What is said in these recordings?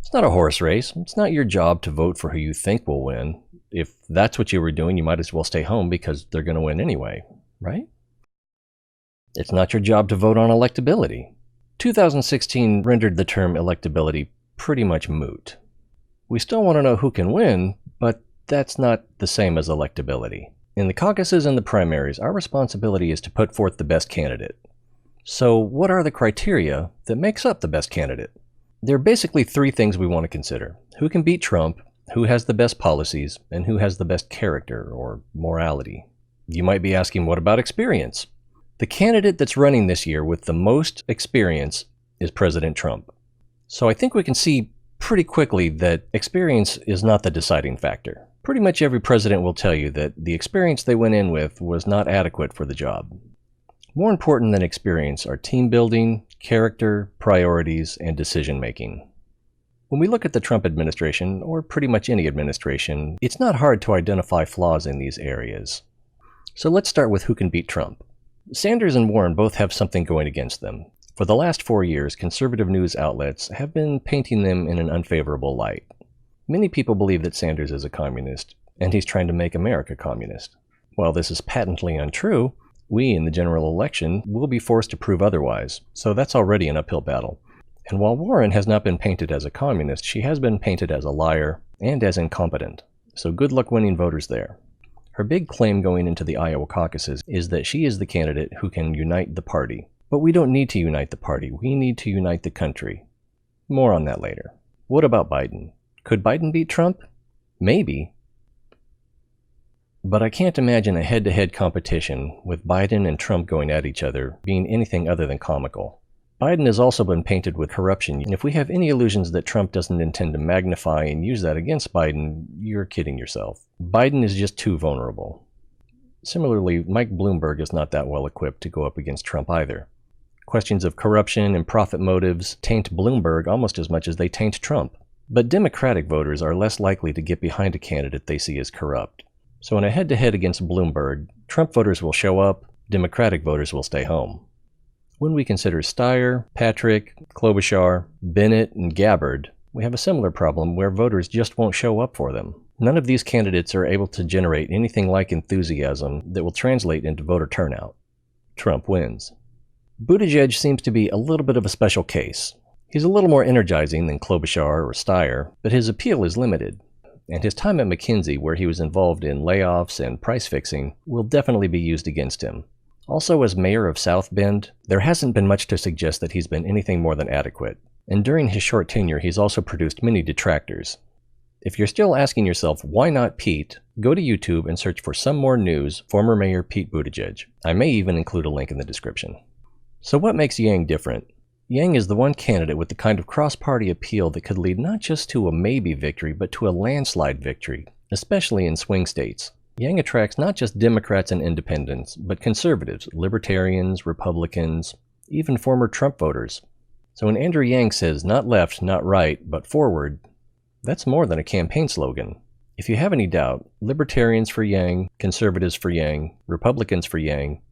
It's not a horse race. It's not your job to vote for who you think will win. If that's what you were doing, you might as well stay home because they're going to win anyway, right? It's not your job to vote on electability. 2016 rendered the term electability pretty much moot. We still want to know who can win, but that's not the same as electability. In the caucuses and the primaries, our responsibility is to put forth the best candidate. So what are the criteria that makes up the best candidate? There are basically three things we want to consider: who can beat Trump, who has the best policies, and who has the best character or morality. You might be asking, what about experience? The candidate that's running this year with the most experience is President Trump. So I think we can see pretty quickly that experience is not the deciding factor. Pretty much every president will tell you that the experience they went in with was not adequate for the job. More important than experience are team building, character, priorities, and decision making. When we look at the Trump administration, or pretty much any administration, it's not hard to identify flaws in these areas. So let's start with who can beat Trump. Sanders and Warren both have something going against them. For the last 4 years, conservative news outlets have been painting them in an unfavorable light. Many people believe that Sanders is a communist, and he's trying to make America communist. While this is patently untrue, we in the general election will be forced to prove otherwise, so that's already an uphill battle. And while Warren has not been painted as a communist, she has been painted as a liar and as incompetent, so good luck winning voters there. Her big claim going into the Iowa caucuses is that she is the candidate who can unite the party. But we don't need to unite the party, we need to unite the country. More on that later. What about Biden? Could Biden beat Trump? Maybe. But I can't imagine a head-to-head competition with Biden and Trump going at each other being anything other than comical. Biden has also been painted with corruption, and if we have any illusions that Trump doesn't intend to magnify and use that against Biden, you're kidding yourself. Biden is just too vulnerable. Similarly, Mike Bloomberg is not that well equipped to go up against Trump either. Questions of corruption and profit motives taint Bloomberg almost as much as they taint Trump. But Democratic voters are less likely to get behind a candidate they see as corrupt. So in a head-to-head against Bloomberg, Trump voters will show up, Democratic voters will stay home. When we consider Steyer, Patrick, Klobuchar, Bennett, and Gabbard, we have a similar problem where voters just won't show up for them. None of these candidates are able to generate anything like enthusiasm that will translate into voter turnout. Trump wins. Buttigieg seems to be a little bit of a special case. He's a little more energizing than Klobuchar or Steyer, but his appeal is limited. And his time at McKinsey, where he was involved in layoffs and price fixing, will definitely be used against him. Also, as mayor of South Bend, there hasn't been much to suggest that he's been anything more than adequate. And during his short tenure, he's also produced many detractors. If you're still asking yourself, why not Pete, go to YouTube and search for Some More News, former Mayor Pete Buttigieg. I may even include a link in the description. So what makes Yang different? Yang is the one candidate with the kind of cross-party appeal that could lead not just to a maybe victory, but to a landslide victory, especially in swing states. Yang attracts not just Democrats and independents, but conservatives, libertarians, Republicans, even former Trump voters. So when Andrew Yang says not left, not right, but forward, that's more than a campaign slogan. If you have any doubt, libertarians for Yang, conservatives for Yang, Republicans for Yang,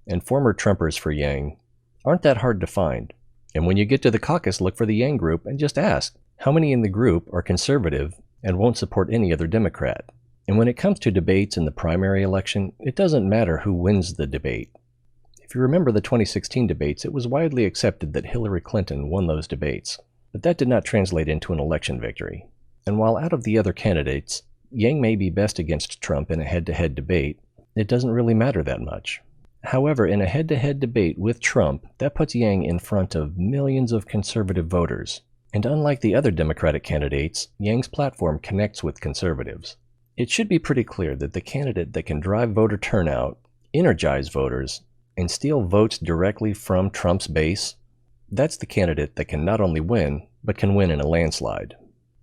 and former Trumpers for Yang aren't that hard to find. And when you get to the caucus, look for the Yang group and just ask, how many in the group are conservative and won't support any other Democrat? And when it comes to debates in the primary election, it doesn't matter who wins the debate. If you remember the 2016 debates, it was widely accepted that Hillary Clinton won those debates. But that did not translate into an election victory. And while out of the other candidates, Yang may be best against Trump in a head-to-head debate, it doesn't really matter that much. However, in a head-to-head debate with Trump, that puts Yang in front of millions of conservative voters. And unlike the other Democratic candidates, Yang's platform connects with conservatives. It should be pretty clear that the candidate that can drive voter turnout, energize voters, and steal votes directly from Trump's base, that's the candidate that can not only win, but can win in a landslide.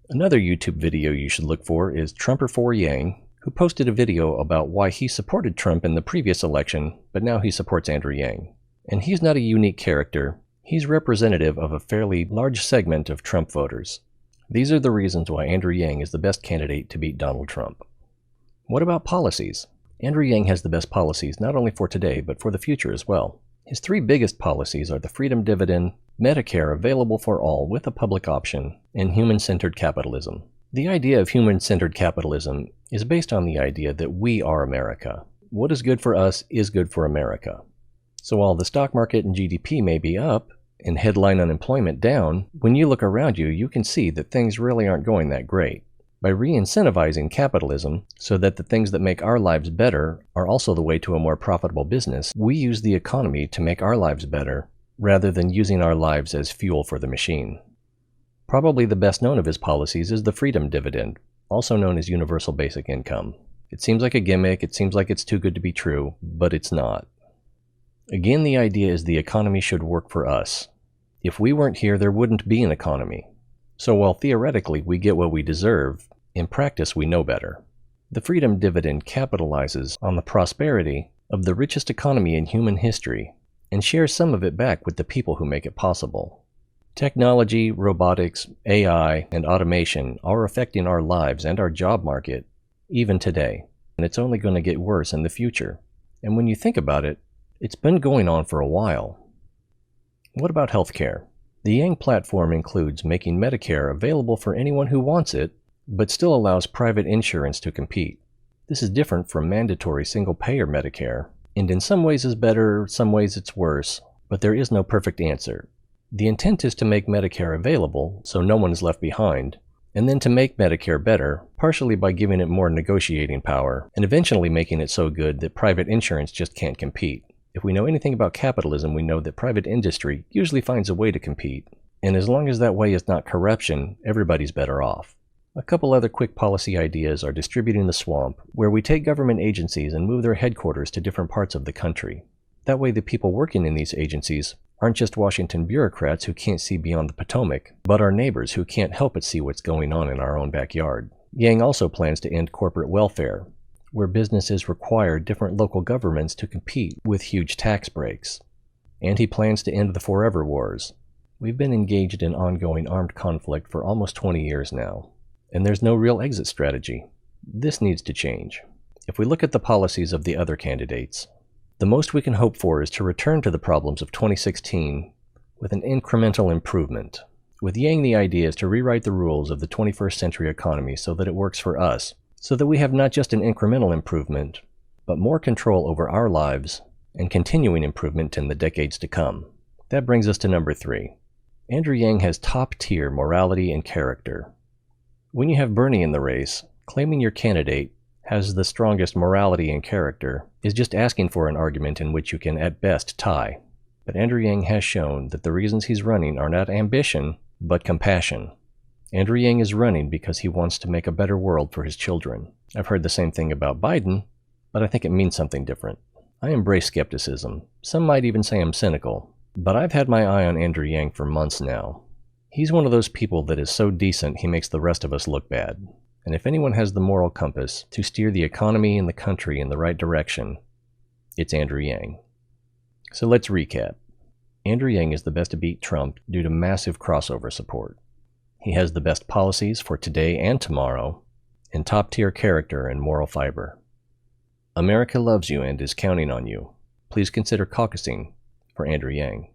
Another YouTube video you should look for is Trumper for Yang, who posted a video about why he supported Trump in the previous election, but now he supports Andrew Yang. And he's not a unique character, he's representative of a fairly large segment of Trump voters. These are the reasons why Andrew Yang is the best candidate to beat Donald Trump. What about policies? Andrew Yang has the best policies not only for today, but for the future as well. His three biggest policies are the freedom dividend, Medicare available for all with a public option, and human-centered capitalism. The idea of human-centered capitalism is based on the idea that we are America. What is good for us is good for America. So while the stock market and GDP may be up, and headline unemployment down, when you look around you, you can see that things really aren't going that great. By re-incentivizing capitalism so that the things that make our lives better are also the way to a more profitable business, we use the economy to make our lives better, rather than using our lives as fuel for the machine. Probably the best known of his policies is the freedom dividend, also known as universal basic income. It seems like a gimmick, it seems like it's too good to be true, but it's not. Again, the idea is the economy should work for us. If we weren't here, there wouldn't be an economy. So while theoretically we get what we deserve, in practice we know better. The freedom dividend capitalizes on the prosperity of the richest economy in human history and shares some of it back with the people who make it possible. Technology, robotics, AI, and automation are affecting our lives and our job market, even today, and it's only going to get worse in the future. And when you think about it, it's been going on for a while. What about healthcare? The Yang platform includes making Medicare available for anyone who wants it, but still allows private insurance to compete. This is different from mandatory single-payer Medicare, and in some ways is better, some ways it's worse, but there is no perfect answer. The intent is to make Medicare available so no one is left behind, and then to make Medicare better, partially by giving it more negotiating power, and eventually making it so good that private insurance just can't compete. If we know anything about capitalism, we know that private industry usually finds a way to compete, and as long as that way is not corruption, everybody's better off. A couple other quick policy ideas are distributing the swamp, where we take government agencies and move their headquarters to different parts of the country. That way the people working in these agencies aren't just Washington bureaucrats who can't see beyond the Potomac, but our neighbors who can't help but see what's going on in our own backyard. Yang also plans to end corporate welfare, where businesses require different local governments to compete with huge tax breaks. And he plans to end the forever wars. We've been engaged in ongoing armed conflict for almost 20 years now, and there's no real exit strategy. This needs to change. If we look at the policies of the other candidates, the most we can hope for is to return to the problems of 2016 with an incremental improvement. With Yang, the idea is to rewrite the rules of the 21st century economy so that it works for us, so that we have not just an incremental improvement, but more control over our lives and continuing improvement in the decades to come. That brings us to number 3. Andrew Yang has top-tier morality and character. When you have Bernie in the race, claiming your candidate has the strongest morality and character is just asking for an argument in which you can at best tie. But Andrew Yang has shown that the reasons he's running are not ambition, but compassion. Andrew Yang is running because he wants to make a better world for his children. I've heard the same thing about Biden, but I think it means something different. I embrace skepticism. Some might even say I'm cynical, but I've had my eye on Andrew Yang for months now. He's one of those people that is so decent he makes the rest of us look bad. And if anyone has the moral compass to steer the economy and the country in the right direction, it's Andrew Yang. So let's recap. Andrew Yang is the best to beat Trump due to massive crossover support. He has the best policies for today and tomorrow, and top-tier character and moral fiber. America loves you and is counting on you. Please consider caucusing for Andrew Yang.